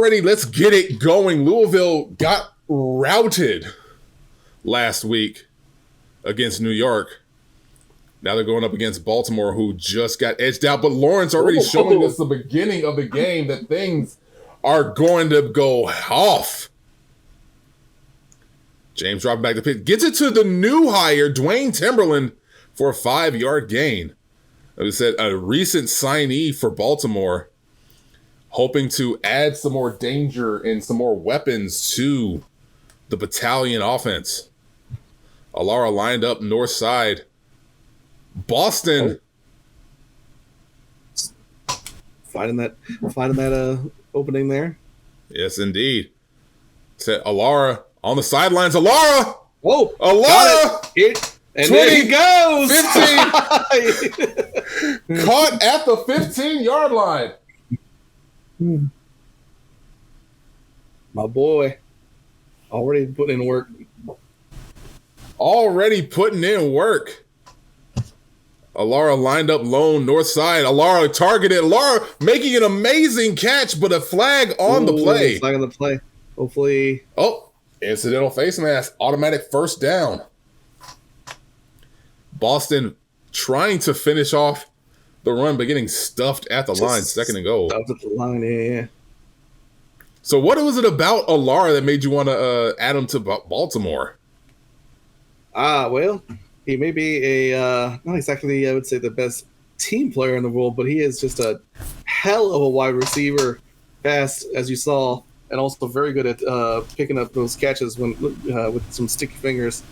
already. Let's get it going. Louisville got routed last week against New York. Now they're going up against Baltimore, who just got edged out. But Lawrence already showing us the beginning of the game that things are going to go off. James dropping back the pitch. Gets it to the new hire, Dwayne Timberland, for a 5-yard gain. Like we said, a recent signee for Baltimore, hoping to add some more danger and some more weapons to the battalion offense. Alara lined up north side. Boston finding that opening there. Yes, indeed. Said Alara on the sidelines. Alara! Whoa! Alara! And 20, there he goes! 15. Caught at the 15-yard line. My boy. Already putting in work. Alara lined up lone north side. Alara targeted. Alara making an amazing catch, but a flag on the play. Flag on the play. Hopefully. Oh, incidental face mask. Automatic first down. Boston trying to finish off the run, but getting stuffed at the line. Second and goal. Stuffed at the line, yeah. So what was it about Alara that made you want to add him to Baltimore? Well, he may be not exactly, I would say, the best team player in the world, but he is just a hell of a wide receiver, fast, as you saw, and also very good at picking up those catches when with some sticky fingers.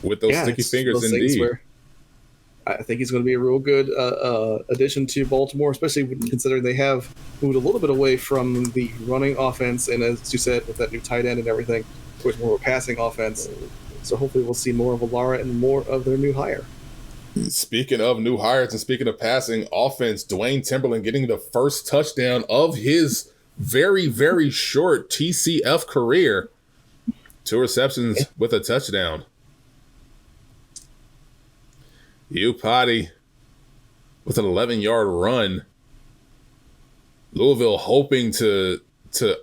With those sticky fingers, indeed. I think he's going to be a real good addition to Baltimore, especially considering they have moved a little bit away from the running offense, and as you said, with that new tight end and everything, towards more of a passing offense. So hopefully we'll see more of Alara and more of their new hire. Speaking of new hires and speaking of passing offense, Dwayne Timberland getting the first touchdown of his very, very short TCF career. 2 receptions with a touchdown. HEELKAIJU with an 11-yard run. Louisville hoping to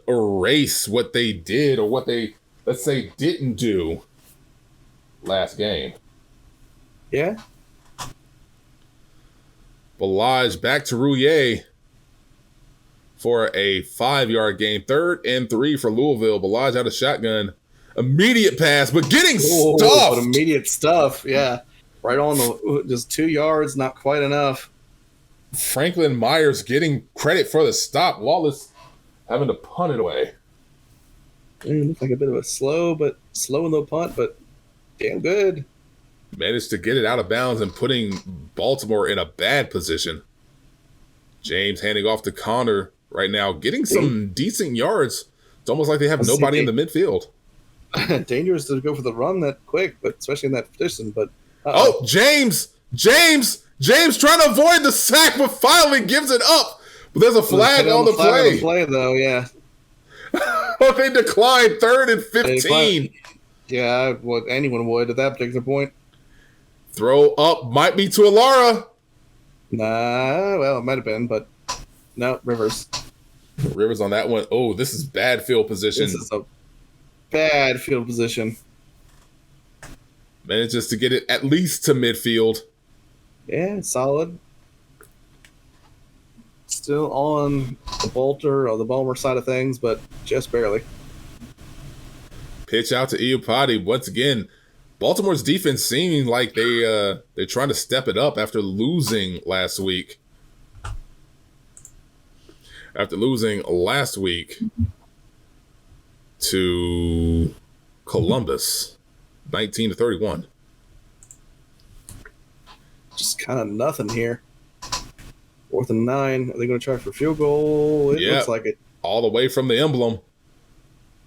erase what they did or what they, let's say, didn't do last game. Yeah. Balaj back to Rouillet for a 5-yard gain. 3rd and 3 for Louisville. Balaj out of shotgun. Immediate pass, but getting stuffed. Immediate stuff, yeah. Right on just 2 yards, not quite enough. Franklin Myers getting credit for the stop. Wallace having to punt it away. Looks like a bit of a slow in the punt, but damn good. Managed to get it out of bounds and putting Baltimore in a bad position. James handing off to Connor right now, getting some decent yards. It's almost like they have nobody in the midfield. Dangerous to go for the run that quick, but especially in that position. But James trying to avoid the sack, but finally gives it up. But there's a flag on the play. On the play, though, yeah. They declined 3rd and 15. Yeah, what anyone would at that particular point. Throw up might be to Alara. Nah, well, it might have been, but no, Rivers. Rivers on that one. Oh, this is bad field position. This is a bad field position. Manages to get it at least to midfield. Yeah, solid. Still on the Baltimore side of things, but just barely. Pitch out to HEELKAIJU once again. Baltimore's defense seeming like they're trying to step it up after losing last week. After losing last week to Columbus, 19-31. Just kind of nothing here. 4th and 9. Are they going to try for field goal? It looks like it. All the way from the emblem.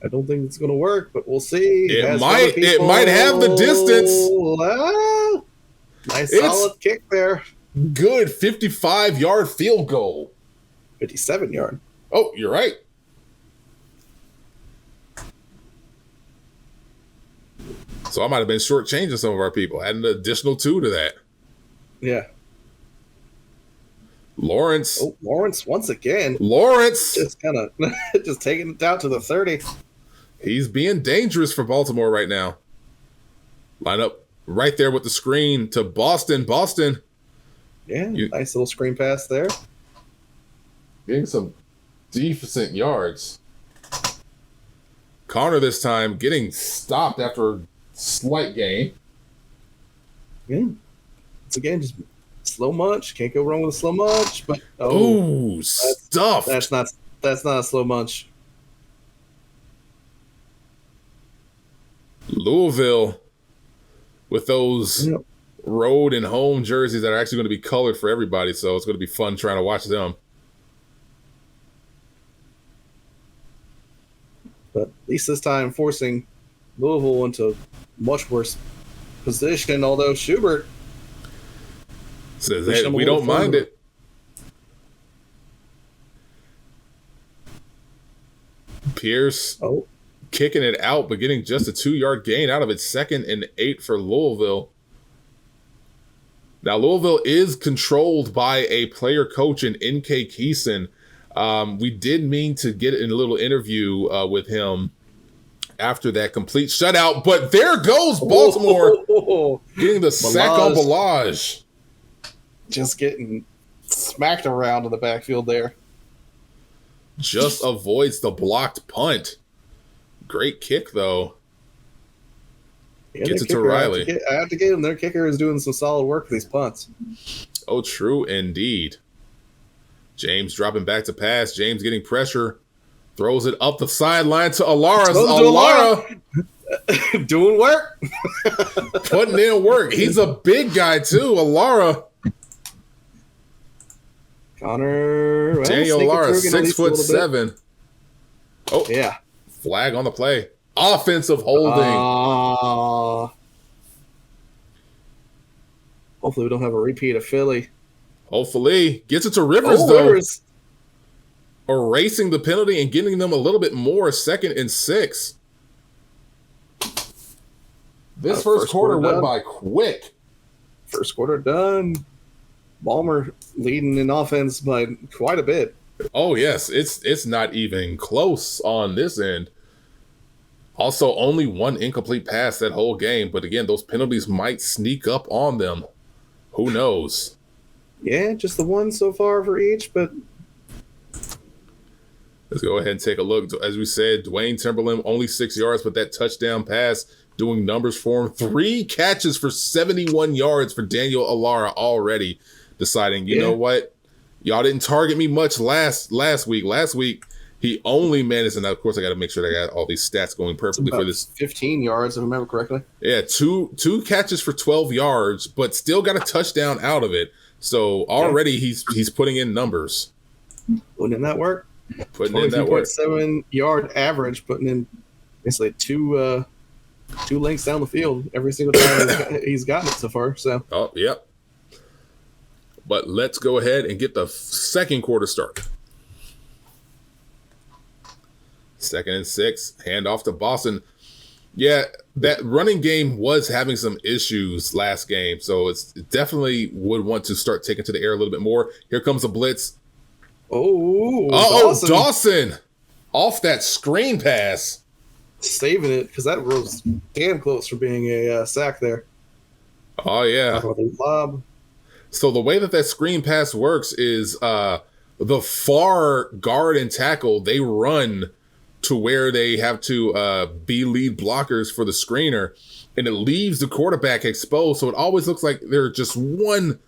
I don't think it's going to work, but we'll see. It might have the distance. Nice solid kick there. Good 55-yard field goal. 57-yard. Oh, you're right. So I might have been shortchanging some of our people, adding an additional 2 to that. Yeah. Lawrence. Oh, Lawrence once again. Lawrence. Just kind of just taking it down to the 30. He's being dangerous for Baltimore right now. Line up right there with the screen to Boston. Boston. Yeah, nice little screen pass there. Getting some decent yards. Connor this time getting stopped after a slight gain. Yeah. Once again, just slow munch. Can't go wrong with a slow munch. But stuff. That's not a slow munch. Louisville with those road and home jerseys that are actually going to be colored for everybody, so it's going to be fun trying to watch them. But at least this time forcing Louisville into much worse position, although Schubert says, hey, we don't mind it. Pierce kicking it out, but getting just a 2-yard gain out of it. 2nd and 8 for Louisville. Now, Louisville is controlled by a player coach in N.K. Keeson. We did mean to get in a little interview with him after that complete shutout, but there goes Baltimore getting the sack on Balaj. Just getting smacked around in the backfield there. Just avoids the blocked punt. Great kick, though. Yeah, gets it to Riley. I have to give him. Their kicker is doing some solid work with these punts. Oh, true indeed. James dropping back to pass. James getting pressure. Throws it up the sideline to Alara. Alara doing work. Putting in work. He's a big guy, too. Alara. Connor. Daniel Alara, 6'7". Oh, yeah. Flag on the play. Offensive holding. Hopefully we don't have a repeat of Philly. Hopefully. Gets it to Rivers, though. Rivers. Erasing the penalty and getting them a little bit more. 2nd and 6. This first quarter went by quick. First quarter done. Balmer leading in offense by quite a bit. Oh, yes. It's not even close on this end. Also, only one incomplete pass that whole game. But again, those penalties might sneak up on them. Who knows? Yeah, just the one so far for each, but... Let's go ahead and take a look. As we said, Dwayne Timberland, only 6 yards, but that touchdown pass doing numbers for him. 3 catches for 71 yards for Daniel Alara already. Deciding, you know what? Y'all didn't target me much last week. Last week, he only managed, and of course I got to make sure I got all these stats going perfectly for this. 15 yards, if I remember correctly. Yeah, two catches for 12 yards, but still got a touchdown out of it. So already he's putting in numbers. Putting in that work. Putting in that work. 7-yard average, putting in basically two lengths down the field every single time he's gotten it so far. So. Oh, yep. But let's go ahead and get the second quarter started. 2nd and 6, handoff to Boston. Yeah, that running game was having some issues last game, so it definitely would want to start taking to the air a little bit more. Here comes a blitz. Dawson! Off that screen pass. Saving it, because that was damn close for being a sack there. Oh, yeah. Lob. So the way that screen pass works is the far guard and tackle, they run to where they have to be lead blockers for the screener, and it leaves the quarterback exposed. So it always looks like they're just one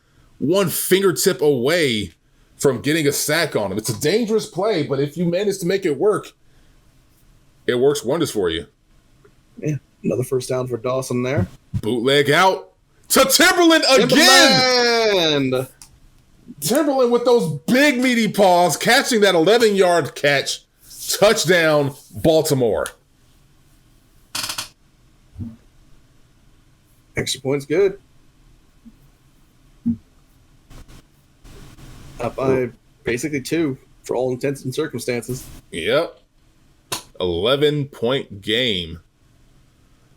fingertip away from getting a sack on him. It's a dangerous play, but if you manage to make it work, it works wonders for you. Yeah, another first down for Dawson there. Bootleg out to Timberland again. Timberland with those big meaty paws, catching that 11-yard catch. Touchdown, Baltimore. Extra point's good. Up by basically 2 for all intents and circumstances. Yep. 11-point game.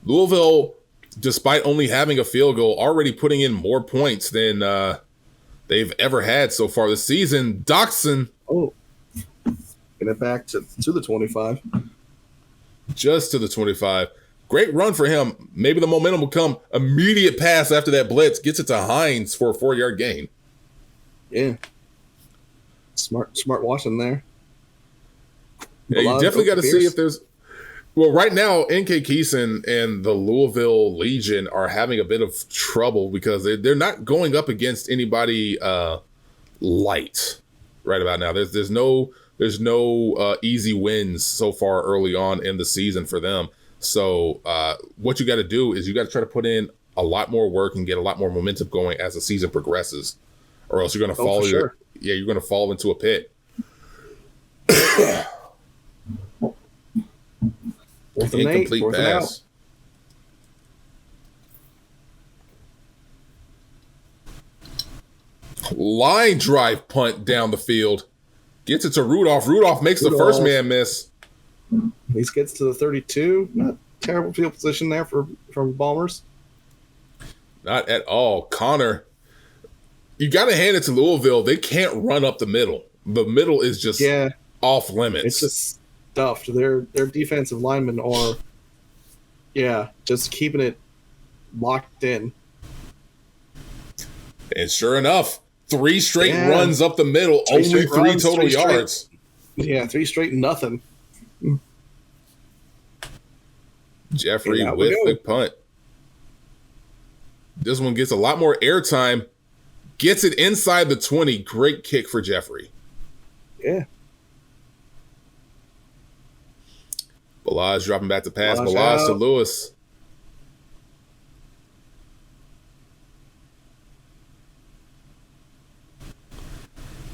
Louisville, despite only having a field goal, already putting in more points than they've ever had so far this season. Doxson. Oh, get it back to the 25. Just to the 25. Great run for him. Maybe the momentum will come. Immediate pass after that blitz. Gets it to Hines for a 4-yard gain. Yeah. Smart watching there. Yeah, you definitely got to see if there's... Well, right now, N.K. Keeson and the Louisville Legion are having a bit of trouble because they're not going up against anybody light right about now. There's no easy wins so far early on in the season for them. So what you got to do is you got to try to put in a lot more work and get a lot more momentum going as the season progresses, or else you're going to fall. Sure. You're going to fall into a pit. Incomplete pass. Line drive punt down the field. Gets it to Rudolph. Rudolph makes the first man miss. He gets to the 32. Not terrible field position there from Bombers. Not at all. Connor, you got to hand it to Louisville. They can't run up the middle. The middle is just off limits. It's just stuffed. Their defensive linemen are, just keeping it locked in. And sure enough, 3 straight runs up the middle, only 3 total yards. Yeah, 3 straight nothing. Jeffrey with the punt. This one gets a lot more airtime. Gets it inside the 20. Great kick for Jeffrey. Yeah. Balaj dropping back to pass. Balaj to Lewis.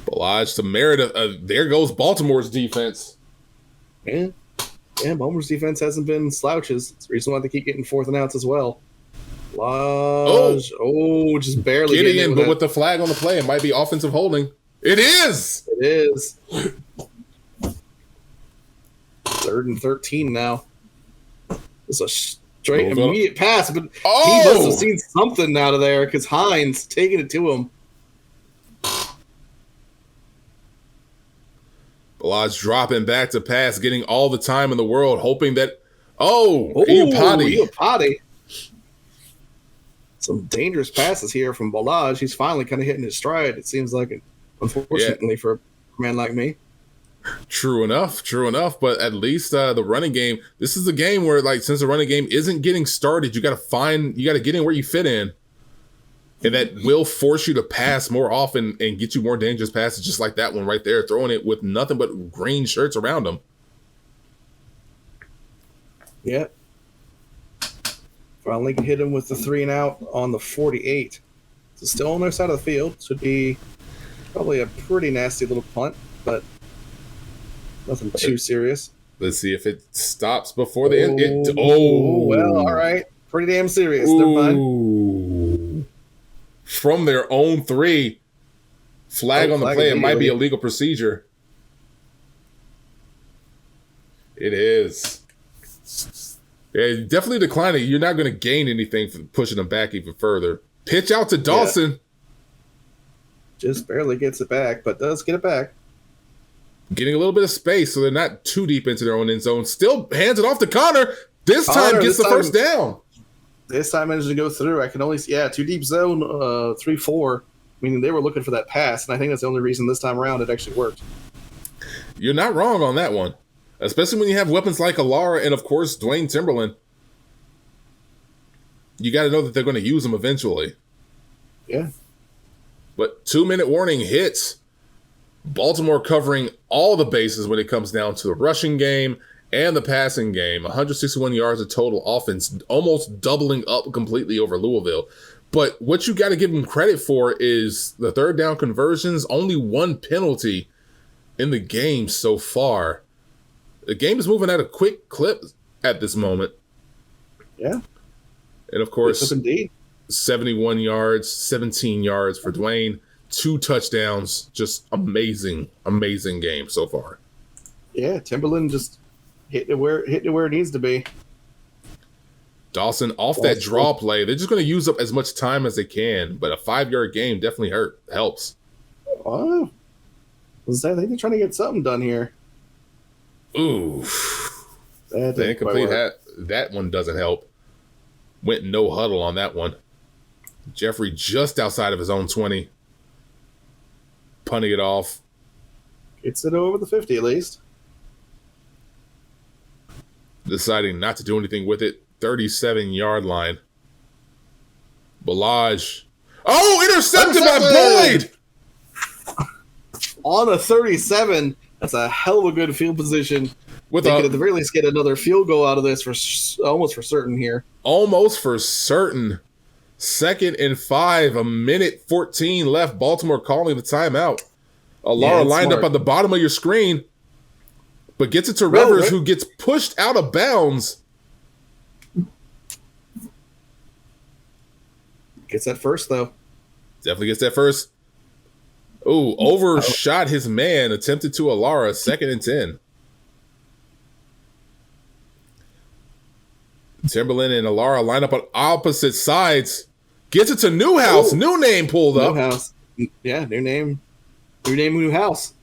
Balaj to Meredith. There goes Baltimore's defense. Yeah. Yeah, Baltimore's defense hasn't been slouches. It's the reason why they keep getting 4th and outs as well. Balaj. Oh, just barely getting in, but with the flag on the play, it might be offensive holding. It is. It is. 3rd and 13 now. It's a straight immediate pass, but he must have seen something out of there because Hines taking it to him. Balaj dropping back to pass, getting all the time in the world, hoping that Iupati. Some dangerous passes here from Balaj. He's finally kind of hitting his stride, it seems like it, unfortunately for a man like me. True enough. But at least the running game, this is a game where, since the running game isn't getting started, you got to get in where you fit in. And that will force you to pass more often and get you more dangerous passes, just like that one right there, throwing it with nothing but green shirts around them. Yeah. Finally hit him with the 3 and out on the 48. So still on their side of the field. Should be probably a pretty nasty little punt, but nothing too serious. Let's see if it stops before the end. Well, all right. Pretty damn serious. Never mind. From their own 3. Flag on the play. It might be a legal procedure. It is. Yeah, definitely declining. You're not going to gain anything from pushing them back even further. Pitch out to Dawson. Yeah. Just barely gets it back, but does get it back. Getting a little bit of space so they're not too deep into their own end zone. Still hands it off to Connor. This time gets the first down. This time managed to go through. I can only see, 2 deep zone, 3-4. Meaning they were looking for that pass, and I think that's the only reason this time around it actually worked. You're not wrong on that one. Especially when you have weapons like Alara and, of course, Dwayne Timberland. You got to know that they're going to use them eventually. Yeah. But 2-minute warning hits. Baltimore covering all the bases when it comes down to the rushing game and the passing game. 161 yards of total offense, almost doubling up completely over Louisville. But what you got to give them credit for is the 3rd down conversions, only 1 penalty in the game so far. The game is moving at a quick clip at this moment. Yeah. And of course, indeed. 71 yards, 17 yards for Dwayne, 2 touchdowns. Just amazing game so far. Yeah, Timberland just hitting it where it needs to be. Dawson off that draw play. They're just going to use up as much time as they can, but a 5-yard gain definitely helps. Oh, I think they're trying to get something done here. Ooh. The incomplete that one doesn't help. Went no huddle on that one. Jeffrey just outside of his own 20. Punting it off. Gets it over the 50 at least. Deciding not to do anything with it. 37-yard line. Balaj. Oh, intercepted by Boyd! On a 37. That's a hell of a good field position. They could at the very least get another field goal out of this almost for certain here. Almost for certain. 2nd and 5. 1:14 left. Baltimore calling the timeout. Alara lined up at the bottom of your screen, but gets it to Rivers, who gets pushed out of bounds. Gets that first, though. Definitely gets that first. Ooh, overshot his man. Attempted to Alara. 2nd and 10. Timberland and Alara line up on opposite sides. Gets it to Newhouse. Ooh. New name pulled up. Newhouse. Yeah, new name. New name, new house.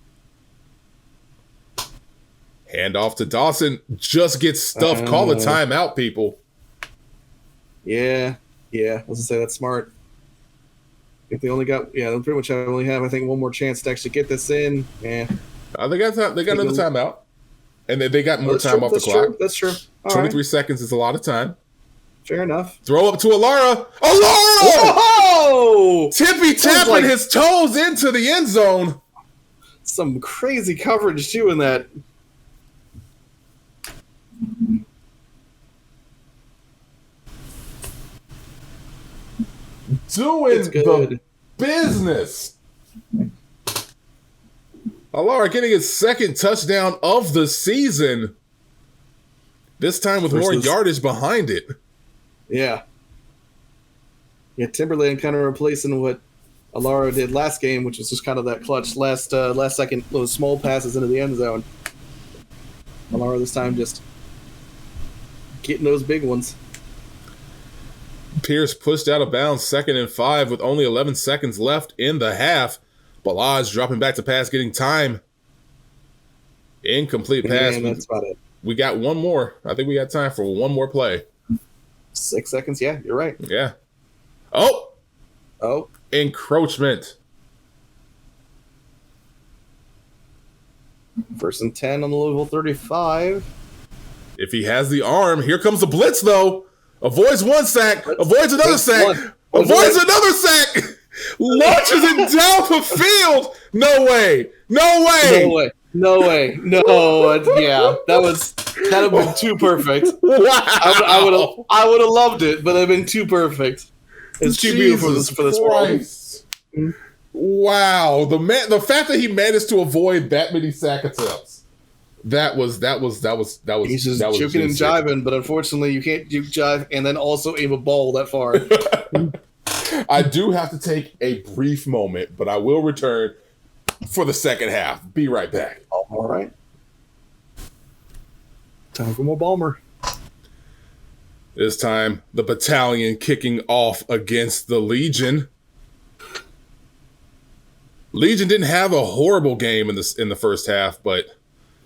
Hand off to Dawson. Just gets stuffed. Call the timeout, people. Yeah. I was going to say that's smart. If they only got, they pretty much only have, I think, one more chance to actually get this in. Yeah. They got another timeout. And then they got more time off the clock. That's true. 23 seconds is a lot of time. Fair enough. Throw up to Alara. Alara! Whoa! Tippy tapping his toes into the end zone. Some crazy coverage, too, in that. Doing the business. Alara getting his 2nd touchdown of the season. This time with more yardage behind it. Yeah. Yeah, Timberland kind of replacing what Alara did last game, which was just kind of that clutch last second, those small passes into the end zone. Alara this time just getting those big ones. Pierce pushed out of bounds, 2nd and 5 with only 11 seconds left in the half. Balaj dropping back to pass, getting time. Incomplete pass. That's about it. We got one more. I think we got time for one more play. 6 seconds. Yeah, you're right. Yeah. Oh. Encroachment. 1st and 10 on the Louisville 35. If he has the arm, here comes the blitz, though. Avoids one sack. Avoids another sack. Avoids another sack. Launches it down the field. No way. No. Yeah, that would have been too perfect. Wow. I would have loved it, but it'd been too perfect. It's too beautiful for this world. Wow. The fact that he managed to avoid that many sack attempts. That was. He's just juking and jiving, but unfortunately, you can't juke jive and then also aim a ball that far. I do have to take a brief moment, but I will return for the second half. Be right back. All right. Time for more Balmer. This time, the battalion kicking off against the Legion. Legion didn't have a horrible game in the first half, but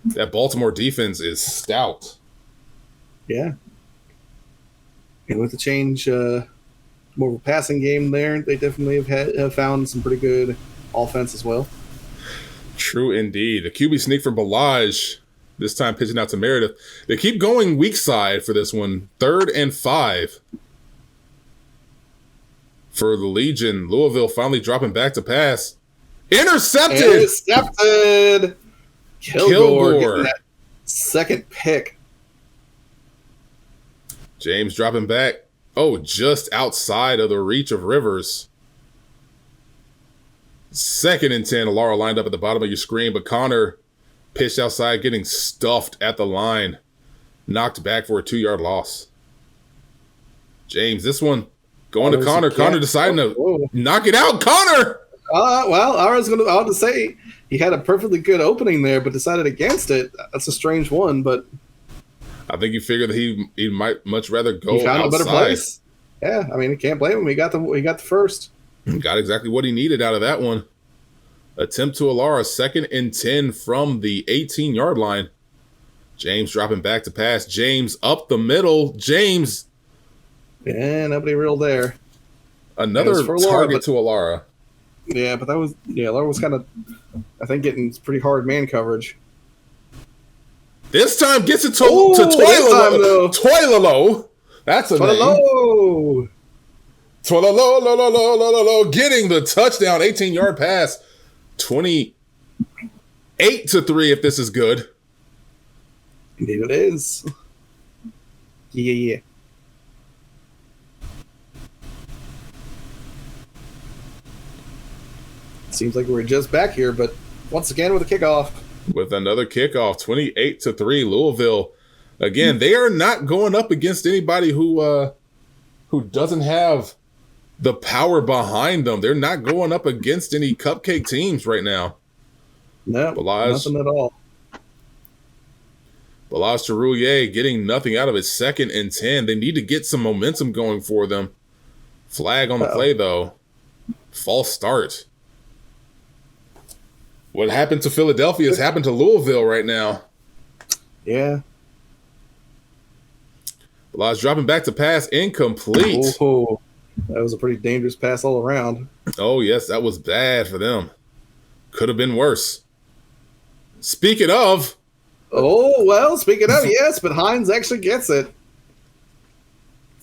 that Baltimore defense is stout. Yeah. And with the change, more of a passing game there, they definitely have found some pretty good offense as well. True indeed. The QB sneak from Balaj, this time pitching out to Meredith. They keep going weak side for this one. 3rd and 5 for the Legion. Louisville finally dropping back to pass. Intercepted! Kilgore getting that 2nd pick. James dropping back. Oh, just outside of the reach of Rivers. 2nd and 10. Alara lined up at the bottom of your screen, but Connor pitched outside, getting stuffed at the line. Knocked back for a 2-yard loss. James, this one going to Connor. Connor deciding to knock it out. Connor! Well, I was going to say he had a perfectly good opening there, but decided against it. That's a strange one, but I think he figured that he might much rather go He found outside. a better place. Yeah, I mean, you can't blame him. He got the first. Got exactly what he needed out of that one. Attempt to Alara, 2nd and 10 from the 18-yard line. James dropping back to pass. James up the middle. James. Yeah, nobody real there. Another target to Alara. Yeah, but Alara was kind of, I think, getting pretty hard man coverage. This time gets it to Toilolo. Toilolo. That's a Toilolo. name. Toilolo. Getting the touchdown, 18-yard pass. 28-3 if this is good. Indeed it is. Yeah. Seems like we're just back here, but once again with a kickoff. With another kickoff, 28-3, Louisville. Again, they are not going up against anybody who doesn't have the power behind them. They're not going up against any cupcake teams right now. No, nothing at all. Balazs Teroulier getting nothing out of it. 2nd and 10. They need to get some momentum going for them. Flag on the play, though. False start. What happened to Philadelphia has happened to Louisville right now. Yeah. Balazs dropping back to pass. Incomplete. Oh, that was a pretty dangerous pass all around. Oh, yes, that was bad for them. Could have been worse. Speaking of... Oh, well, speaking of, yes, but Hines actually gets it.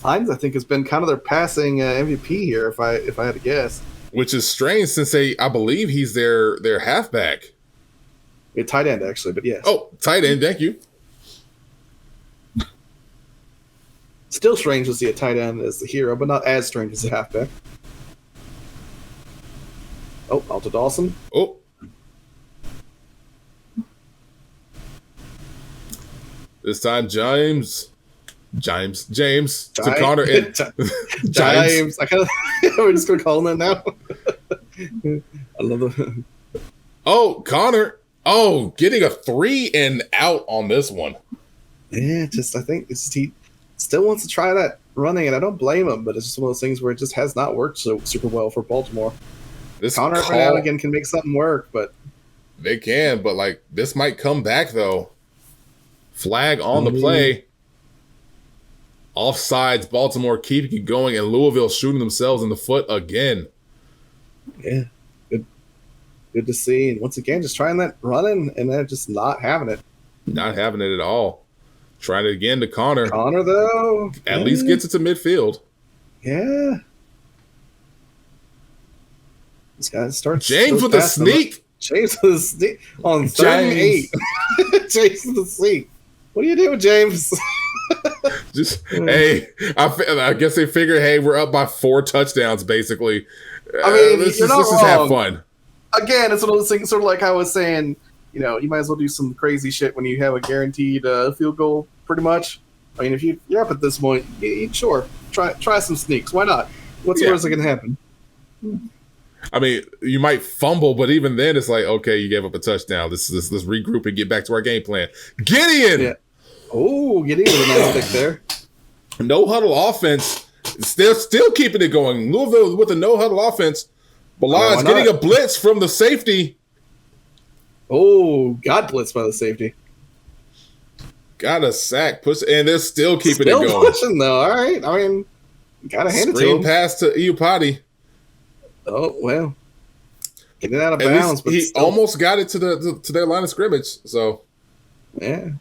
Hines, I think, has been kind of their passing MVP here, if I had to guess. Which is strange since I believe he's their halfback. A tight end, actually, but yes. Oh, tight end, thank you. Still strange to see a tight end as the hero, but not as strange as a halfback. Oh, Alta Dawson. Oh. This time, James to Connor. James. We're just going to call him that now. I love it. Oh, Connor. Oh, getting a 3 and out on this one. Yeah, I think he still wants to try that running, and I don't blame him, but it's just one of those things where it just has not worked so super well for Baltimore. Connor every now and again can make something work, but... They can, but, this might come back, though. Flag on the play. Offsides, Baltimore keeping it going, and Louisville shooting themselves in the foot again. Yeah, good to see. And once again, just trying that running, and then just not having it. Not having it at all. Trying it again to Connor. Connor, though. At least gets it to midfield. Yeah. This guy starts. James with a sneak. James with a sneak on 3rd and 8. James with a sneak. What are you doing, James? Hey, I guess they figure, hey, we're up by 4 touchdowns, basically. I mean, let's just have fun. Again, it's one of those things, sort of like I was saying, you might as well do some crazy shit when you have a guaranteed field goal, pretty much. I mean, if you're up at this point, sure, try some sneaks. Why not? What's the worst that can happen? I mean, you might fumble, but even then, it's like, okay, you gave up a touchdown. Let's regroup and get back to our game plan. Gideon! Yeah. Oh, Gideon with a nice pick there. No huddle offense. They're still keeping it going. Louisville with a no huddle offense. Balazs getting a blitz from the safety. Oh, got blitzed by the safety. Got a sack. And they're still keeping it going. Still pushing, though. All right. I mean, got to hand it to him. Screen pass to Iupati. Oh, well. Getting out of bounds. But he almost got it to their line of scrimmage. So, yeah.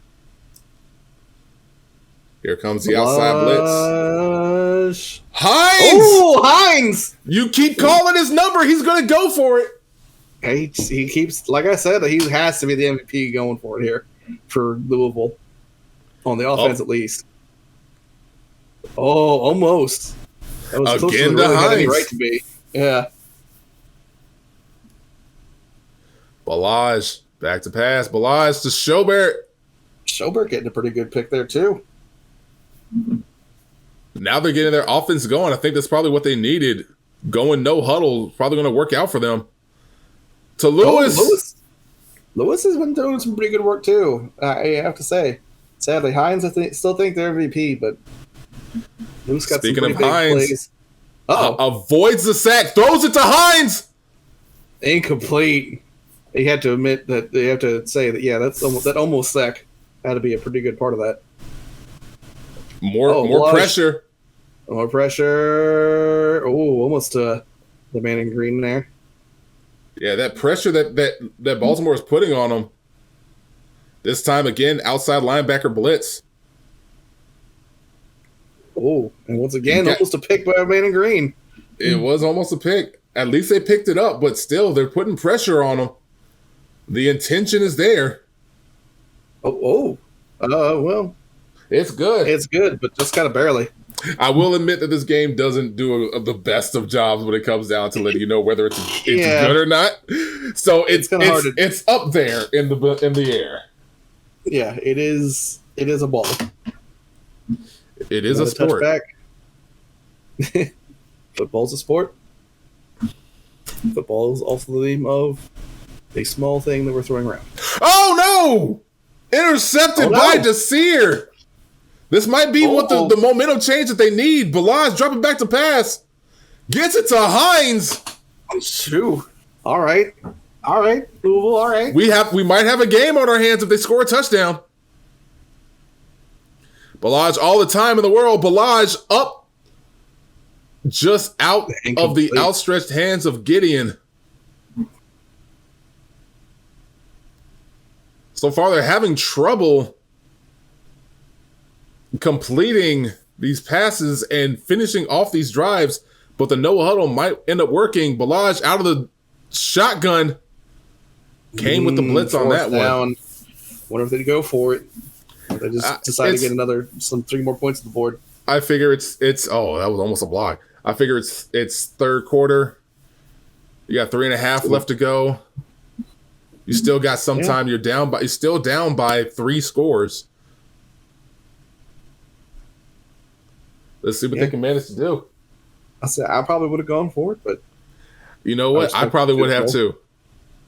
Here comes the outside blitz. Hines! Oh, Hines! You keep calling his number. He's going to go for it. He keeps, like I said, he has to be the MVP going for it here for Louisville. On the offense, at least. Oh, almost. That was close to really had any right to be. Yeah. Balazs, back to pass. Balazs to Schobert. Schobert getting a pretty good pick there, too. Now they're getting their offense going. I think that's probably what they needed. Going no huddle, probably going to work out for them. To Lewis. Lewis has been doing some pretty good work, too, I have to say. Sadly, Hines, still think they're MVP, but Moose got Speaking some of pretty big Hines, plays. avoids the sack, throws it to Hines. Incomplete. You had to admit that they have to say that. Yeah, that almost sack had to be a pretty good part of that. More pressure. More pressure. Oh, almost the man in green there. Yeah, that pressure that Baltimore is putting on them. This time again, outside linebacker blitz. Oh, and once again, almost a pick by a man in green. It was almost a pick. At least they picked it up, but still, they're putting pressure on them. The intention is there. Well, it's good. It's good, but just kind of barely. I will admit that this game doesn't do the best of jobs when it comes down to letting you know whether it's good or not. So it's up there in the air. Yeah, it is. It is a ball. It is a sport. Touchback. Football's a sport. Football is also the name of a small thing that we're throwing around. Oh no! Intercepted by Desir. This might be what the momentum change that they need. Balaj dropping back to pass. Gets it to Hines. Shoo. All right. Louisville, all right. We might have a game on our hands if they score a touchdown. Balaj all the time in the world. Balaj up just out of the outstretched hands of Gideon. So far, they're having trouble completing these passes and finishing off these drives, but the no huddle might end up working. Balaj out of the shotgun came with the blitz on that one. Wonder if they'd go for it. Or they just decided to get 3 more points on the board. I figure it's that was almost a block. I figure it's third quarter. You got 3.5 left to go. You still got some time. You're still down by 3 scores. Let's see what they can manage to do. I probably would have gone for it, but you know what? I probably would have too.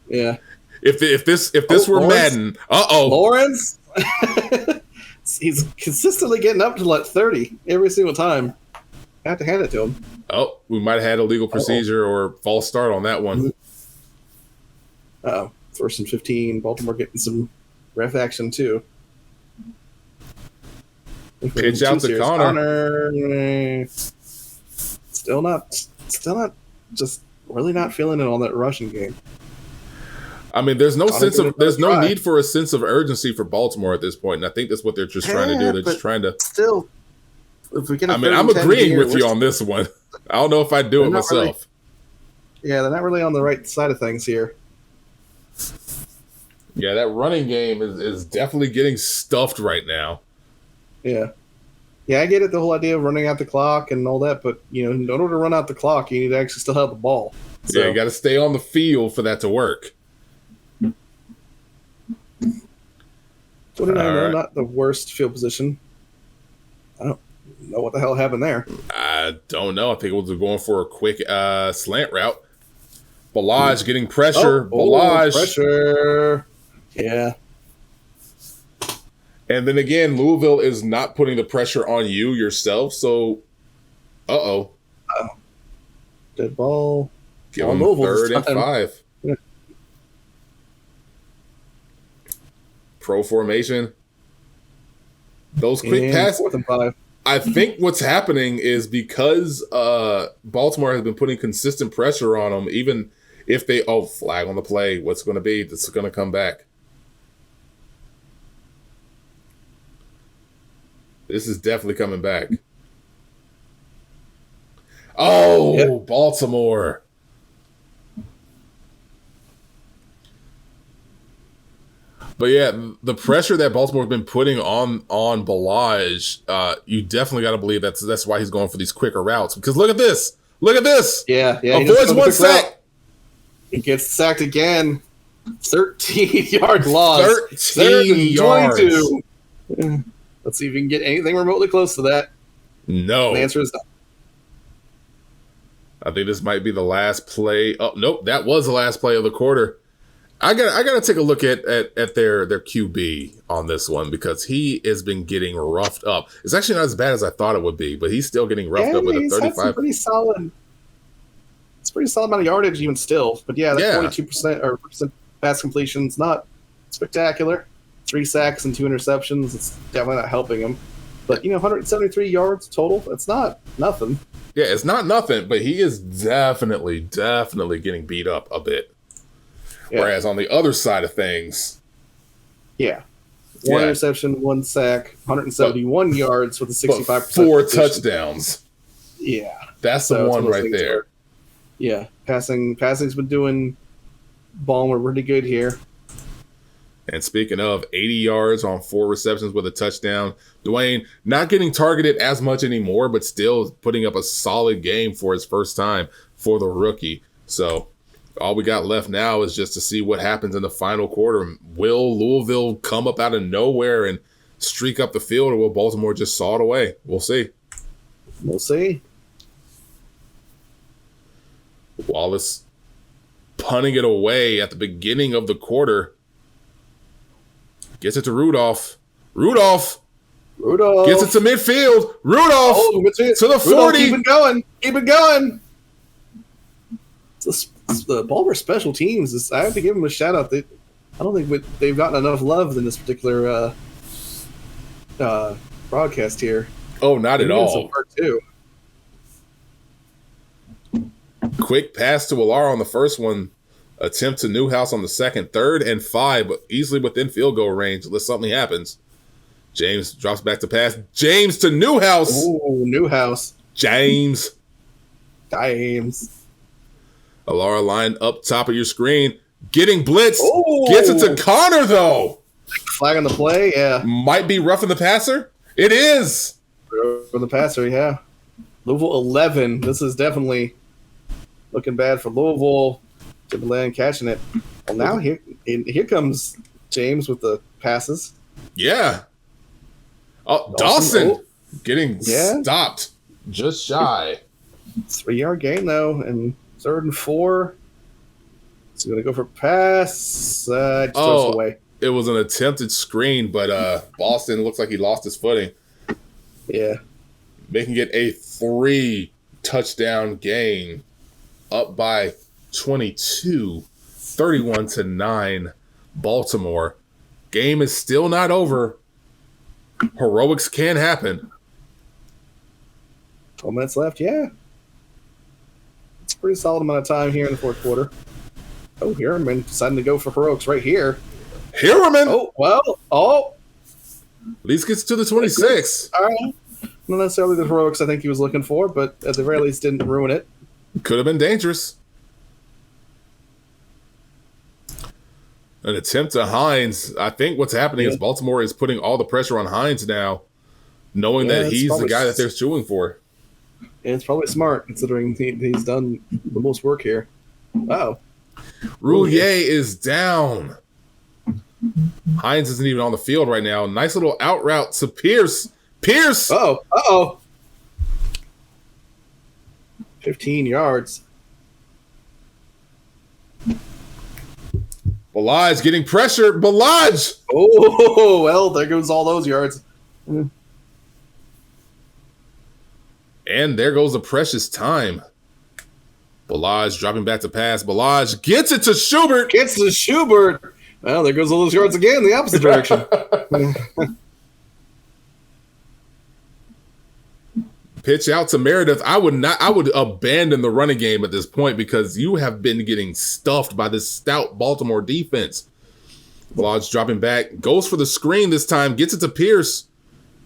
Yeah. If this were Lawrence? Madden, Lawrence, he's consistently getting up to like 30 every single time. I have to hand it to him. Oh, we might have had a legal procedure or false start on that one. First and 15. Baltimore getting some ref action too. Pitch out to Connor. Still not. Just really not feeling it on that rushing game. I mean, there's no need for a sense of urgency for Baltimore at this point, and I think that's what they're just trying to do. They're just trying to still. If we get, I'm agreeing with you on this one. I don't know if I'd do it myself. They're not really on the right side of things here. Yeah, that running game is definitely getting stuffed right now. Yeah, I get it, the whole idea of running out the clock and all that, but in order to run out the clock, you need to actually still have the ball. So. Yeah, you got to stay on the field for that to work. 29, not the worst field position. I don't know what the hell happened there. I don't know. I think it was going for a quick slant route. Balaj getting pressure. Balaj. Pressure. Yeah. And then again, Louisville is not putting the pressure on you yourself. So, dead ball. Give them 3rd and 5. Yeah. Pro formation. Those quick passes. 4th and 5. I think what's happening is because Baltimore has been putting consistent pressure on them, even if they flag on the play. What's going to be? This is going to come back. This is definitely coming back. Baltimore. But yeah, the pressure that Baltimore's been putting on Balaj, you definitely got to believe that's why he's going for these quicker routes. Because look at this. Yeah. Avoids one sack. He gets sacked again. 13-yard loss. 13 yards. Let's see if we can get anything remotely close to that. No. The answer is no. I think this might be the last play. Oh, nope. That was the last play of the quarter. I gotta take a look at their QB on this one because he has been getting roughed up. It's actually not as bad as I thought it would be, but he's still getting roughed up with a 35. Had some pretty solid. It's pretty solid amount of yardage even still, but that 42% or percent pass completion is not spectacular. 3 sacks and 2 interceptions. It's definitely not helping him. But 173 yards total. It's not nothing. Yeah, it's not nothing, but he is definitely getting beat up a bit. Yeah. Whereas on the other side of things, one interception, 1 sack, 171 yards with a 65%. 4 touchdowns. Yeah, that's the one right there. Yeah, passing's been doing Baltimore pretty good here. And speaking of 80 yards on 4 receptions with a touchdown, Dwayne not getting targeted as much anymore, but still putting up a solid game for his first time for the rookie. So all we got left now is just to see what happens in the final quarter. Will Louisville come up out of nowhere and streak up the field, or will Baltimore just saw it away? We'll see. We'll see. Wallace punting it away at the beginning of the quarter. Gets it to Rudolph. Rudolph gets it to midfield. Rudolph to the 40. Keep it going. Keep it going. The Baltimore special teams, I have to give them a shout out. I don't think they've gotten enough love in this particular broadcast here. Oh, not at all. Some work too. Quick pass to Alar on the first one. Attempt to Newhouse on the second, 3rd and 5, but easily within field goal range unless something happens. James drops back to pass. James to Newhouse. Oh, Newhouse. James. Alara line up top of your screen. Getting blitzed. Oh. Gets it to Connor, though. Flag on the play, yeah. Might be roughing the passer. It is. For the passer, yeah. Louisville 11. This is definitely looking bad for Louisville. Timberland catching it. Well, now here comes James with the passes. Yeah. Oh, Dawson getting stopped just shy. 3-yard gain, though, and 3rd and 4. He's going to go for pass. Just throws it away. It was an attempted screen, but Boston looks like he lost his footing. Yeah. Making it a 3-touchdown game. Up by 22, 31-9, Baltimore. Game is still not over. Heroics can happen. 12 minutes left, yeah. It's a pretty solid amount of time here in the 4th quarter. Oh, Harriman deciding to go for heroics right here. Harriman! At least gets to the 26. All right. Not necessarily the heroics I think he was looking for, but at the very least didn't ruin it. Could have been dangerous. An attempt to Hines. I think what's happening is Baltimore is putting all the pressure on Hines now, knowing that he's the guy that they're suing for. And it's probably smart, considering he's done the most work here. Wow. Roulier is down. Hines isn't even on the field right now. Nice little out route to Pierce. Pierce! 15 yards. Balaj getting pressure. Balaj! Oh, well, there goes all those yards. And there goes the precious time. Balaj dropping back to pass. Balaj gets it to Schubert. Well, there goes all those yards again in the opposite direction. Pitch out to Meredith. I would abandon the running game at this point because you have been getting stuffed by this stout Baltimore defense. Balaj dropping back. Goes for the screen this time. Gets it to Pierce.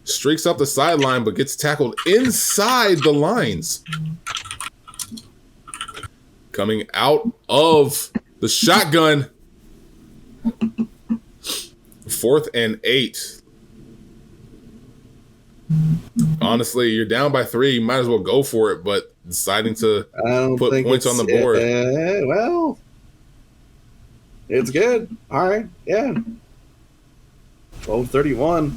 Streaks up the sideline, but gets tackled inside the lines. Coming out of the shotgun. 4th and 8. Honestly, you're down by 3. You might as well go for it, but deciding to put points on the board. Well, it's good. All right. Yeah. 12-31.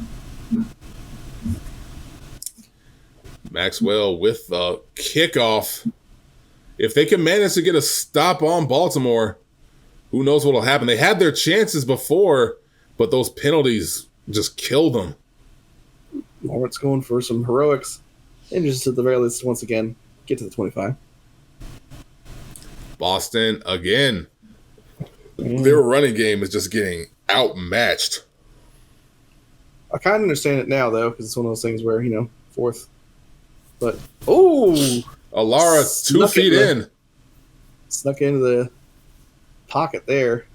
Maxwell with the kickoff. If they can manage to get a stop on Baltimore, who knows what will happen? They had their chances before, but those penalties just killed them. Lawrence going for some heroics. And just at the very least, once again, get to the 25. Boston, again, their running game is just getting outmatched. I kind of understand it now, though, because it's one of those things where, fourth. But, Alara, 2 feet in. Snuck into the pocket there.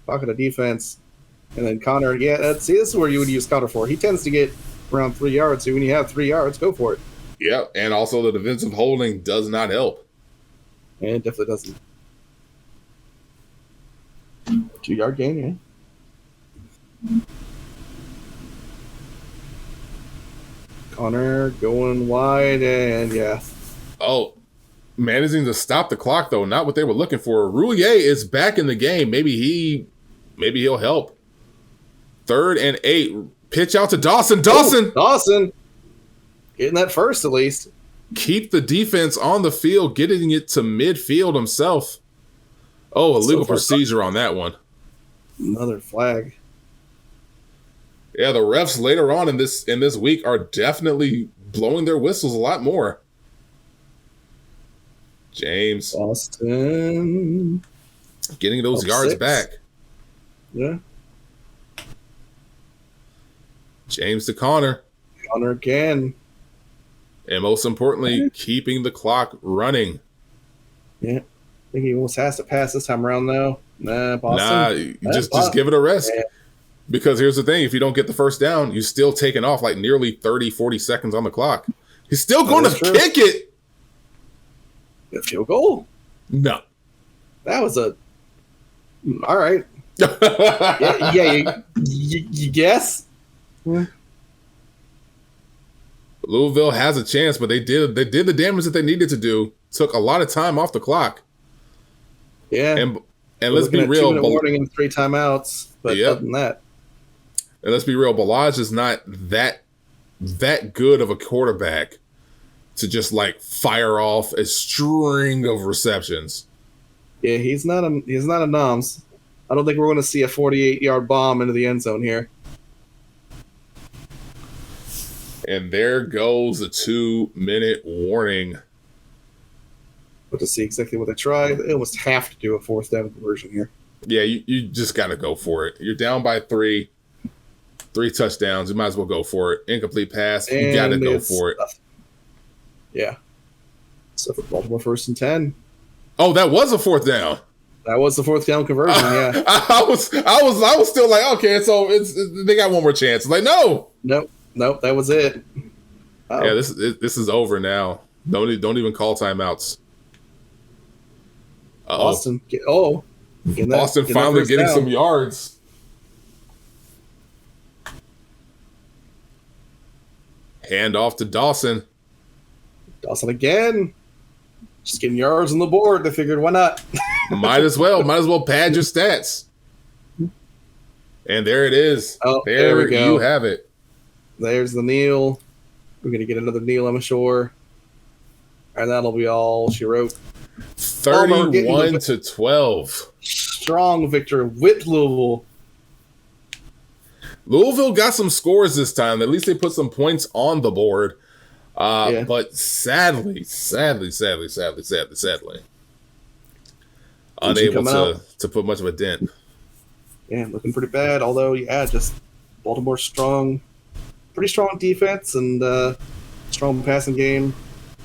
Pocket of defense. And then Connor, this is where you would use Connor for. He tends to get around 3 yards, so when you have 3 yards, go for it. Yeah, and also the defensive holding does not help. And it definitely doesn't. 2-yard gain, yeah. Connor going wide, and yeah. Oh, managing to stop the clock, though, not what they were looking for. Roulier is back in the game. Maybe he'll help. 3rd and 8. Pitch out to Dawson. Dawson! Getting that first, at least. Keep the defense on the field, getting it to midfield himself. Oh, illegal procedure on that one. Another flag. Yeah, the refs later on in this week are definitely blowing their whistles a lot more. James. Boston. Getting those yards 6. back. Yeah. James to Connor. Connor again. And most importantly, keeping the clock running. Yeah. I think he almost has to pass this time around, though. Nah, Boston. Just give it a rest. Yeah. Because here's the thing. If you don't get the first down, you're still taking off like nearly 30, 40 seconds on the clock. He's still going to kick it. A field goal? No. That was a... All right. yeah, you guess? Louisville has a chance, but they did the damage that they needed to do. Took a lot of time off the clock. Yeah. And let's be real. 2-minute warning and 3 timeouts. But other than that. And let's be real, Balaj is not that good of a quarterback to just like fire off a string of receptions. Yeah, he's not a noms. I don't think we're going to see a 48-yard bomb into the end zone here. And there goes the 2-minute warning. But to see exactly what they tried, they almost have to do a 4th down conversion here. Yeah, you just got to go for it. You're down by 3 touchdowns. You might as well go for it. Incomplete pass. You got to go for it. Yeah. So for Baltimore 1st and 10. Oh, that was a 4th down. That was the 4th down conversion. Yeah. I was still like, okay, so they got one more chance. Like, no. Nope. That was it. Oh. Yeah, this is over now. Don't even call timeouts. Boston. Boston finally getting some yards. Hand off to Dawson. Dawson again. Just getting yards on the board. They figured, why not? Might as well pad your stats. And there it is. Oh, there we go. You have it. There's the kneel. We're going to get another kneel, I'm sure. And that'll be all she wrote. 31-12. Strong victory with Louisville. Louisville got some scores this time. At least they put some points on the board. But sadly, unable to put much of a dent. Yeah, looking pretty bad. Although, just Baltimore pretty strong defense and strong passing game.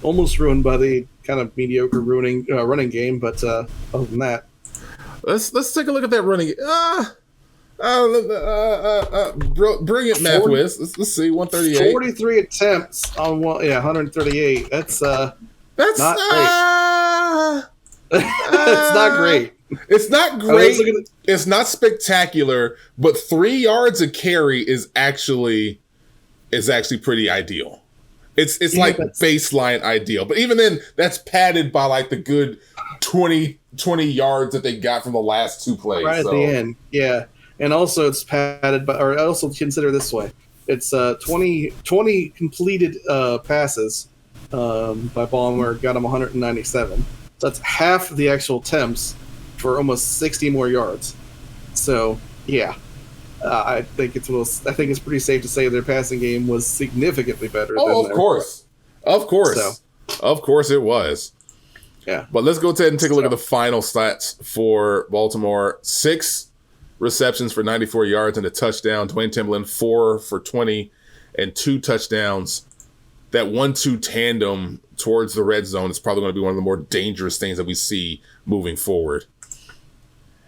Almost ruined by the kind of mediocre running game, but other than that, let's take a look at that running. Bring it, Matt Wiz. Let's see, 138. 43 attempts on 138. That's not great. It's not great. It's not great. It's not spectacular, but 3 yards a carry is actually pretty ideal. It's like baseline ideal. But even then, that's padded by like the good 20 yards that they got from the last 2 plays. Right at the end, yeah. And also it's padded by, or also consider this way. It's 20 completed passes by Baltimore, got them 197. So that's half the actual attempts, for almost 60 more yards. So yeah, I think it's pretty safe to say their passing game was significantly better. Oh, than of course, So, of course it was. yeah. But let's go ahead and take a look at the final stats for Baltimore. 6 receptions for 94 yards and a touchdown. Dwayne Timberland, 4 for 20 and 2 touchdowns. That 1-2 tandem towards the red zone is probably going to be one of the more dangerous things that we see moving forward.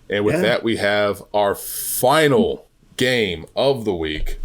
And with that, we have our final game of the week.